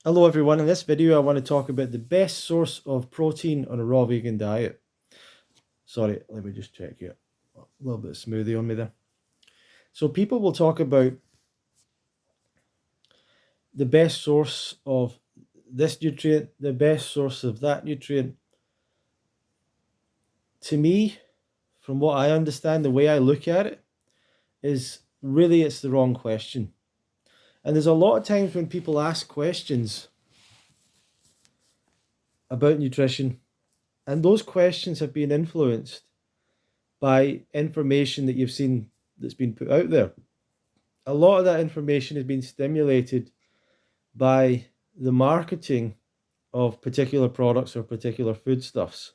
Hello everyone, in this video I want to talk about the best source of protein on a raw vegan diet. Sorry, let me just check here. A little bit of smoothie on me there. So people will talk about the best source of this nutrient, the best source of that nutrient. To me, from what I understand, the way I look at it is really it's the wrong question. And there's a lot of times when people ask questions about nutrition, and those questions have been influenced by information that you've seen that's been put out there. A lot of that information has been stimulated by the marketing of particular products or particular foodstuffs,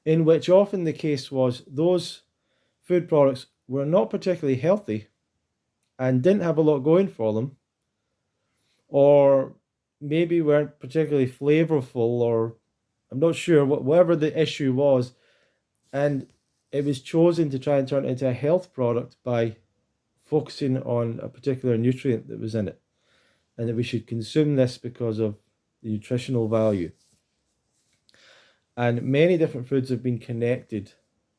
in which often the case was those food products were not particularly healthy and didn't have a lot going for them, or maybe weren't particularly flavorful, or I'm not sure, whatever the issue was. And it was chosen to try and turn it into a health product by focusing on a particular nutrient that was in it, and that we should consume this because of the nutritional value. And many different foods have been connected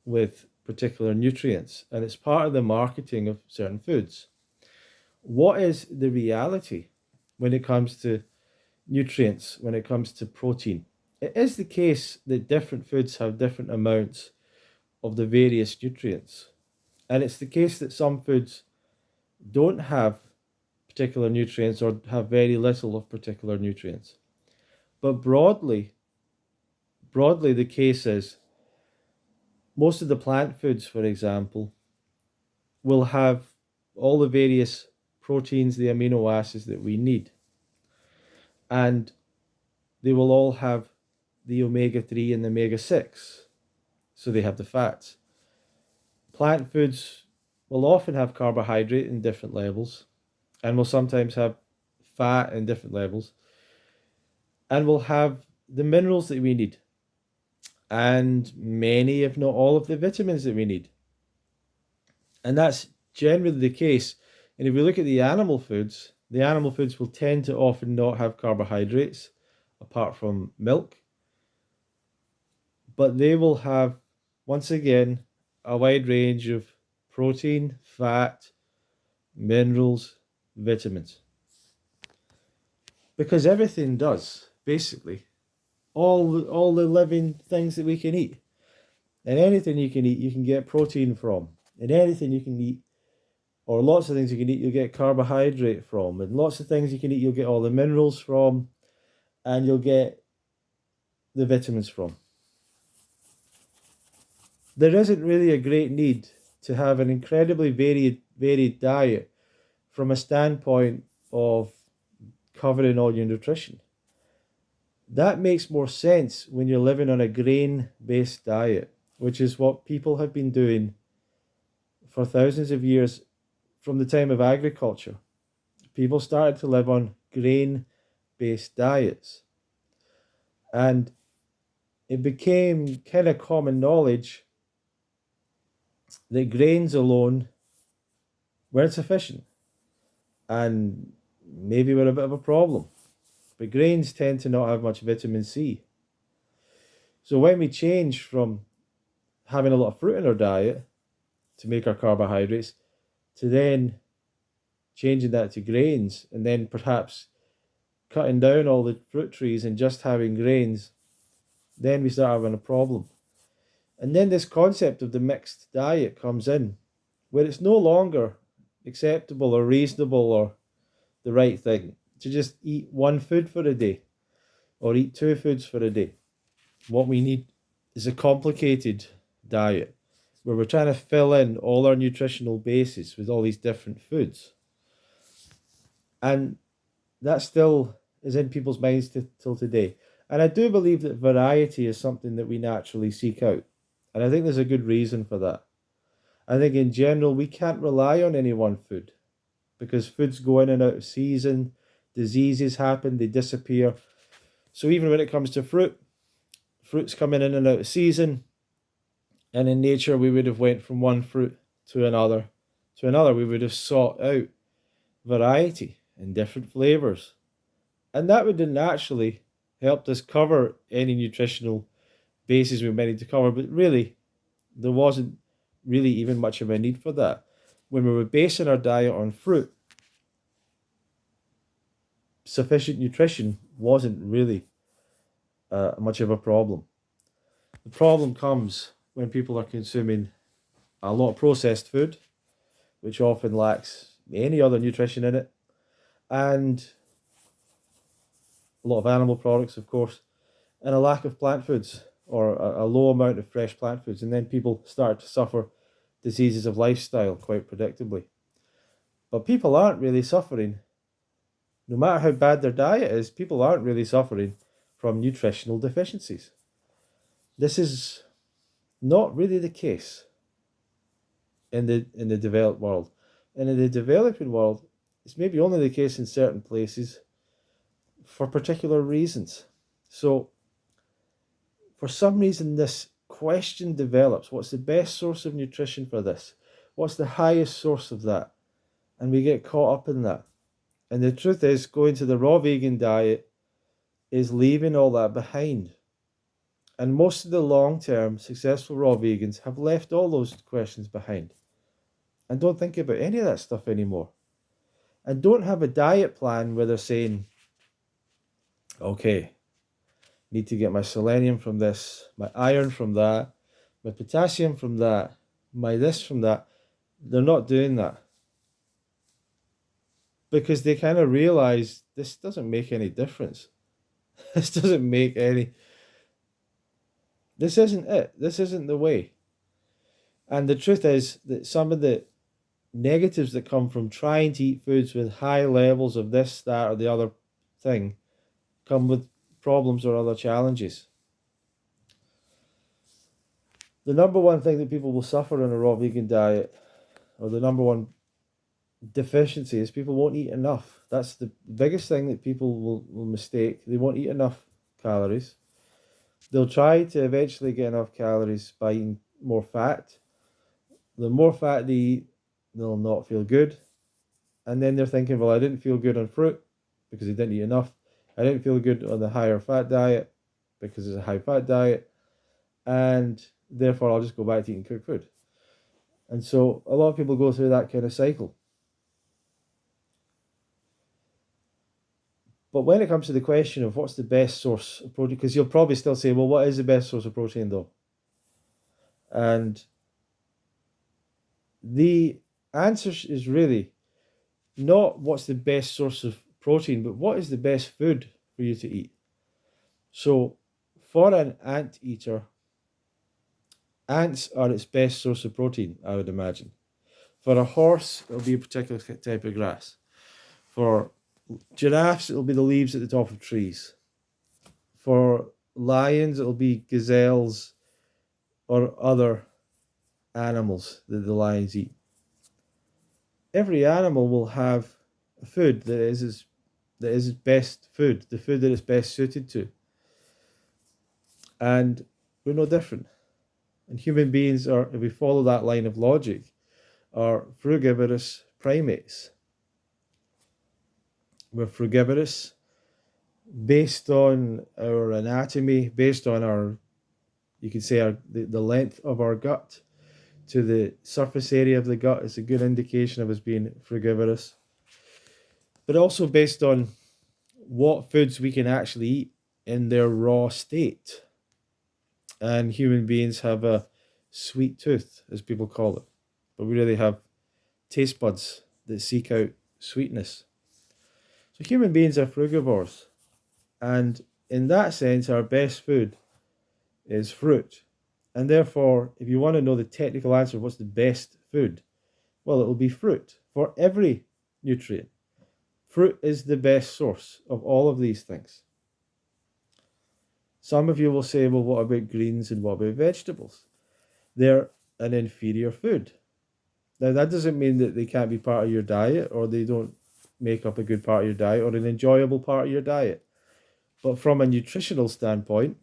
with particular nutrients, and it's part of the marketing of certain foods. What is the reality when it comes to nutrients, when it comes to protein? It is the case that different foods have different amounts of the various nutrients. And it's the case that some foods don't have particular nutrients or have very little of particular nutrients. But broadly the case is most of the plant foods, for example, will have all the various proteins, the amino acids that we need. And they will all have the omega 3 and the omega 6. So they have the fats. Plant foods will often have carbohydrate in different levels and will sometimes have fat in different levels, and will have the minerals that we need and many, if not all, of the vitamins that we need. And that's generally the case. And if we look at the animal foods will tend to often not have carbohydrates apart from milk, but they will have, once again, a wide range of protein, fat, minerals, vitamins. Because everything does, basically. All the living things that we can eat. And anything you can eat, you can get protein from. And anything you can eat, or lots of things you can eat, you'll get carbohydrate from. And lots of things you can eat, you'll get all the minerals from. And you'll get the vitamins from. There isn't really a great need to have an incredibly varied diet from a standpoint of covering all your nutrition. That makes more sense when you're living on a grain-based diet, which is what people have been doing for thousands of years from the time of agriculture. People started to live on grain-based diets. And it became kind of common knowledge that grains alone weren't sufficient and maybe were a bit of a problem. But grains tend to not have much vitamin C. So when we change from having a lot of fruit in our diet to make our carbohydrates, to then changing that to grains, and then perhaps cutting down all the fruit trees and just having grains, then we start having a problem. And then this concept of the mixed diet comes in, where it's no longer acceptable or reasonable or the right thing to just eat one food for a day or eat two foods for a day. What we need is a complicated diet where we're trying to fill in all our nutritional bases with all these different foods. And that still is in people's minds till today. And I do believe that variety is something that we naturally seek out. And I think there's a good reason for that. I think in general, we can't rely on any one food because foods go in and out of season, diseases happen, they disappear. So even when it comes to fruits coming in and out of season, and in nature we would have went from one fruit to another. We would have sought out variety and different flavors And that would have naturally helped us cover any nutritional bases we might need to cover, but really, there wasn't really even much of a need for that. When we were basing our diet on fruit, sufficient nutrition wasn't really much of a problem. The problem comes when people are consuming a lot of processed food, which often lacks any other nutrition in it, and a lot of animal products, of course, and a lack of plant foods or a low amount of fresh plant foods. And then people start to suffer diseases of lifestyle quite predictably. But people aren't really suffering, no matter how bad their diet is, people aren't really suffering from nutritional deficiencies. This is not really the case in the developed world. And in the developing world, it's maybe only the case in certain places for particular reasons. So, for some reason, this question develops: what's the best source of nutrition for this? What's the highest source of that? And we get caught up in that. And the truth is, going to the raw vegan diet is leaving all that behind. And most of the long-term successful raw vegans have left all those questions behind and don't think about any of that stuff anymore. And don't have a diet plan where they're saying, okay, need to get my selenium from this, my iron from that, my potassium from that, my this from that. They're not doing that because they kind of realize this doesn't make any difference. This doesn't make any. This isn't it. This isn't the way. And the truth is that some of the negatives that come from trying to eat foods with high levels of this, that, or the other thing come with problems or other challenges. The number one thing that people will suffer in a raw vegan diet, or the number one deficiency, is people won't eat enough. That's the biggest thing that people will mistake. They won't eat enough calories. They'll try to eventually get enough calories by eating more fat. The more fat they eat, they'll not feel good. And then they're thinking, well, I didn't feel good on fruit because I didn't eat enough. I didn't feel good on the higher fat diet because it's a high fat diet. And therefore, I'll just go back to eating cooked food. And so a lot of people go through that kind of cycle. But when it comes to the question of what's the best source of protein, because you'll probably still say, well, what is the best source of protein though? And the answer is really not what's the best source of protein, but what is the best food for you to eat. So for an ant eater, ants are its best source of protein, I would imagine. For a horse, it'll be a particular type of grass. For giraffes, it'll be the leaves at the top of trees. For lions, it'll be gazelles or other animals that the lions eat. Every animal will have a food that is its best food, the food that it's best suited to. And we're no different. And human beings are, if we follow that line of logic, are frugivorous primates. We're frugivorous based on our anatomy, based on our, you could say, the length of our gut to the surface area of the gut is a good indication of us being frugivorous. But also based on what foods we can actually eat in their raw state. And human beings have a sweet tooth, as people call it. But we really have taste buds that seek out sweetness. So human beings are frugivores. And in that sense, our best food is fruit. And therefore, if you want to know the technical answer, what's the best food? Well, it will be fruit for every nutrient. Fruit is the best source of all of these things. Some of you will say, well, what about greens and what about vegetables? They're an inferior food. Now, that doesn't mean that they can't be part of your diet or they don't make up a good part of your diet or an enjoyable part of your diet. But from a nutritional standpoint,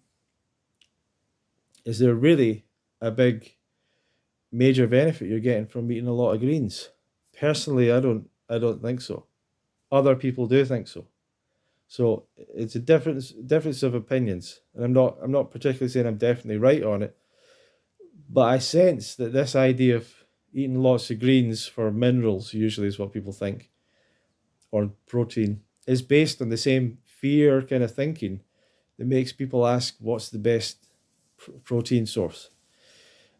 is there really a big major benefit you're getting from eating a lot of greens? Personally, I don't think so. Other people do think so. So it's a difference of opinions, and I'm not particularly saying I'm definitely right on it, but I sense that this idea of eating lots of greens for minerals, usually is what people think, or protein, is based on the same fear kind of thinking that makes people ask what's the best protein source.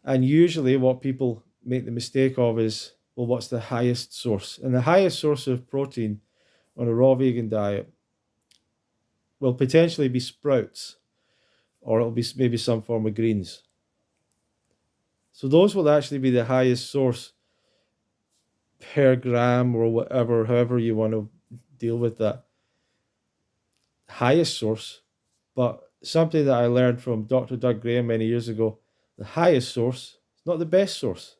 And usually, what people make the mistake of is, well, what's the highest source? And the highest source of protein on a raw vegan diet will potentially be sprouts, or it'll be maybe some form of greens. So those will actually be the highest source per gram or whatever, however you want to deal with that. Highest source, but something that I learned from Dr. Doug Graham many years ago, the highest source is not the best source.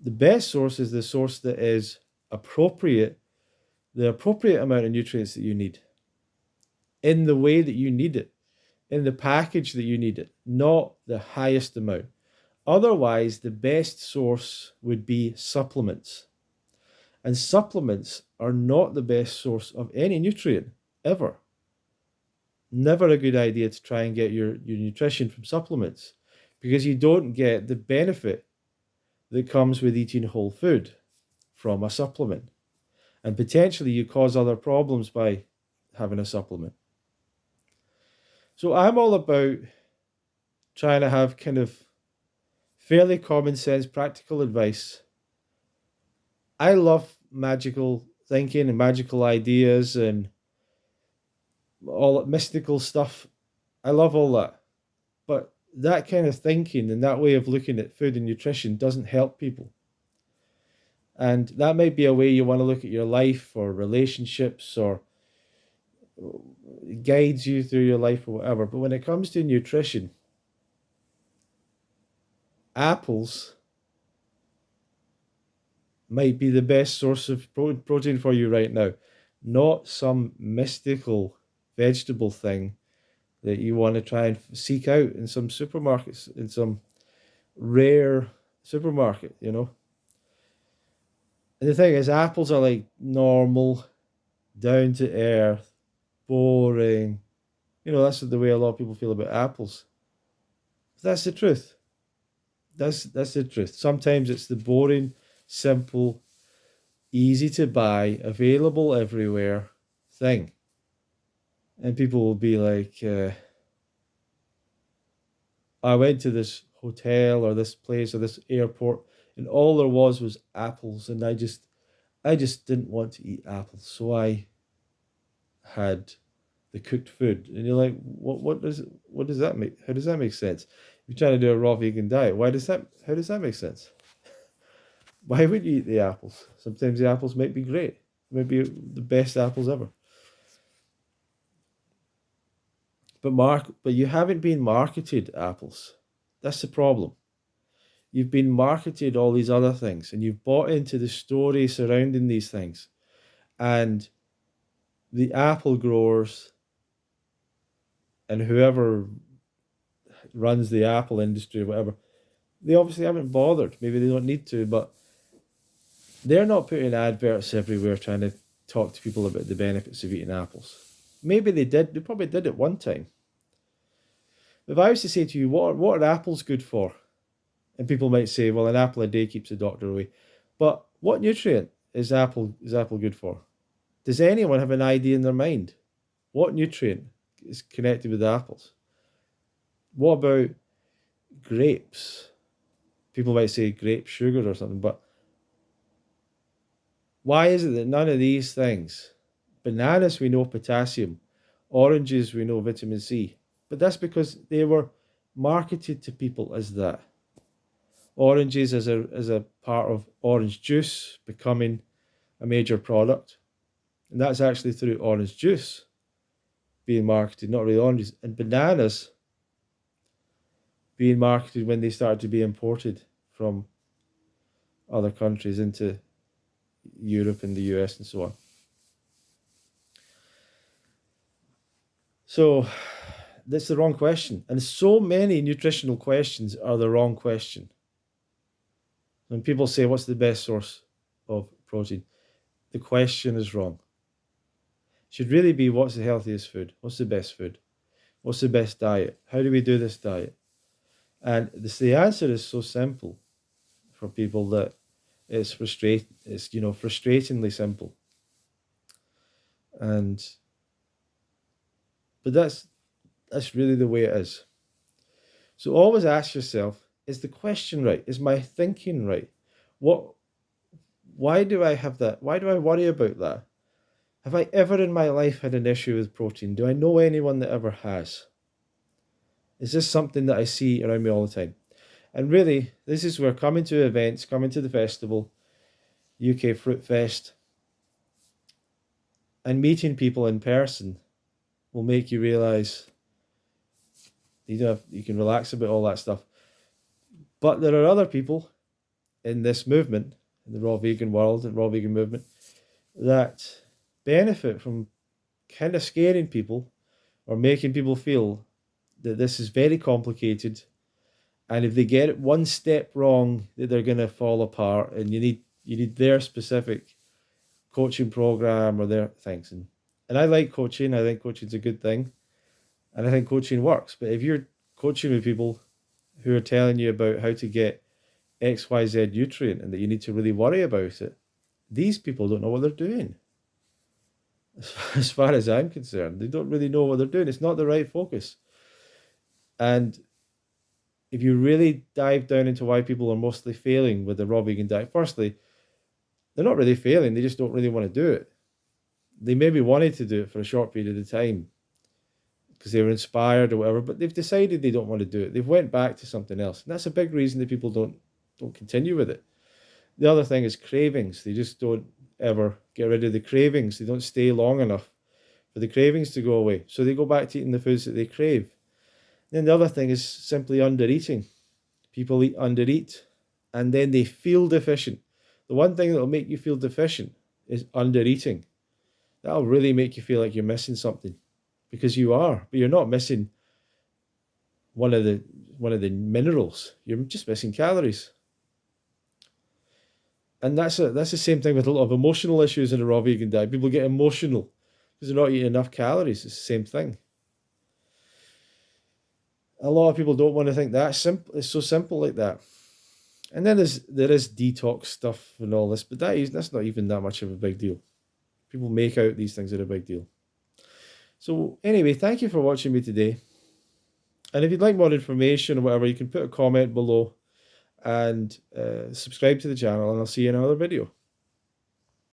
The best source is the source that is appropriate, the appropriate amount of nutrients that you need, in the way that you need it, in the package that you need it, not the highest amount. Otherwise, the best source would be supplements. And supplements are not the best source of any nutrient, ever. Never a good idea to try and get your nutrition from supplements, because you don't get the benefit that comes with eating whole food from a supplement. And potentially you cause other problems by having a supplement. So I'm all about trying to have kind of fairly common sense, practical advice. I love magical thinking and magical ideas and all that mystical stuff. I love all that. But that kind of thinking and that way of looking at food and nutrition doesn't help people. And that might be a way you want to look at your life or relationships, or guides you through your life or whatever. But when it comes to nutrition, apples might be the best source of protein for you right now, not some mystical vegetable thing that you want to try and seek out in some supermarkets, in some rare supermarket, you know. And the thing is, apples are like normal, down to earth, boring. You know, that's the way a lot of people feel about apples. That's the truth. That's the truth. Sometimes it's the boring, simple, easy to buy, available everywhere thing. And people will be like, I went to this hotel or this place or this airport, and all there was apples, and I just didn't want to eat apples, so I had the cooked food. And you're like, what does that make? How does that make sense? You're trying to do a raw vegan diet. How does that make sense? Why would you eat the apples? Sometimes the apples might be great. Might be the best apples ever. But you haven't been marketed apples. That's the problem. You've been marketed all these other things, and you've bought into the story surrounding these things. And the apple growers and whoever runs the apple industry or whatever, they obviously haven't bothered. Maybe they don't need to, but they're not putting adverts everywhere trying to talk to people about the benefits of eating apples. Maybe they did. They probably did at one time. If I was to say to you, what are apples good for? And people might say, well, an apple a day keeps the doctor away. But what nutrient is apple good for? Does anyone have an idea in their mind? What nutrient is connected with apples? What about grapes? People might say grape sugar or something, but why is it that none of these things, bananas we know potassium, oranges we know vitamin C, but that's because they were marketed to people as that. Oranges as a part of orange juice becoming a major product. And that's actually through orange juice being marketed, not really oranges. And bananas being marketed when they started to be imported from other countries into Europe and the US and so on. So that's the wrong question. And so many nutritional questions are the wrong question. When people say, what's the best source of protein? The question is wrong. should really be, what's the healthiest food? What's the best food? What's the best diet? How do we do this diet? And the answer is so simple for people that it's frustratingly simple. But that's really the way it is. So always ask yourself, is the question right? Is my thinking right? Why do I have that? Why do I worry about that? Have I ever in my life had an issue with protein? Do I know anyone that ever has? Is this something that I see around me all the time? And really, this is where coming to events, coming to the festival, UK Fruit Fest, and meeting people in person will make you realise you can relax about all that stuff. But there are other people in this movement, in the raw vegan world and raw vegan movement, that benefit from kind of scaring people or making people feel that this is very complicated, and if they get it one step wrong, that they're going to fall apart, and you need their specific coaching program or their things. And I like coaching. I think coaching's a good thing, and I think coaching works. But if you're coaching with people who are telling you about how to get XYZ nutrient and that you need to really worry about it, these people don't know what they're doing. As far as I'm concerned, they don't really know what they're doing. It's not the right focus. And if you really dive down into why people are mostly failing with the raw vegan diet, firstly, they're not really failing. They just don't really want to do it. They maybe wanted to do it for a short period of time because they were inspired or whatever, but they've decided they don't want to do it. They've went back to something else. And that's a big reason that people don't continue with it. The other thing is cravings. They just don't ever get rid of the cravings. They don't stay long enough for the cravings to go away. So they go back to eating the foods that they crave. Then the other thing is simply undereating. People undereat and then they feel deficient. The one thing that will make you feel deficient is undereating. That'll really make you feel like you're missing something, because you are, but you're not missing one of the minerals. You're just missing calories. And that's the same thing with a lot of emotional issues in a raw vegan diet. People get emotional because they're not eating enough calories. It's the same thing. A lot of people don't want to think that simple. It's so simple like that. And then there is detox stuff and all this, but that's not even that much of a big deal. People make out these things are a big deal. So anyway, thank you for watching me today. And if you'd like more information or whatever, you can put a comment below and subscribe to the channel, and I'll see you in another video.